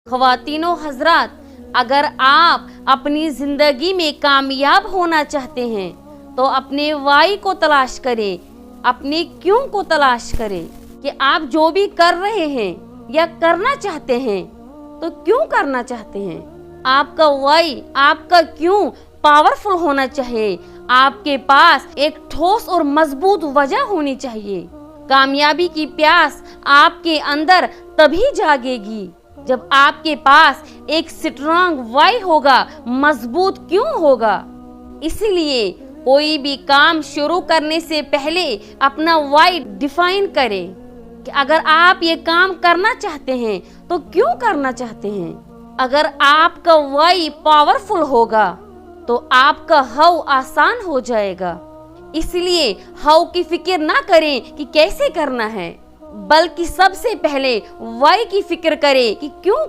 ख्वातीनो हजरात, अगर आप अपनी जिंदगी में कामयाब होना चाहते हैं तो अपने वाई को तलाश करें, अपने क्यों को तलाश करें कि आप जो भी कर रहे हैं या करना चाहते हैं तो क्यों करना चाहते हैं। आपका वाई, आपका क्यों पावरफुल होना चाहिए। आपके पास एक ठोस और मजबूत वजह होनी चाहिए। कामयाबी की प्यास आपके अंदर तभी जागेगी जब आपके पास एक स्ट्रांग वाई होगा, मजबूत क्यों होगा। इसलिए कोई भी काम शुरू करने से पहले अपना वाई डिफाइन करें कि अगर आप ये काम करना चाहते हैं तो क्यों करना चाहते हैं। अगर आपका वाई पावरफुल होगा तो आपका हाउ आसान हो जाएगा। इसलिए हाउ की फिक्र ना करें कि कैसे करना है, बल्कि सबसे पहले वाई की फिक्र करें कि क्यों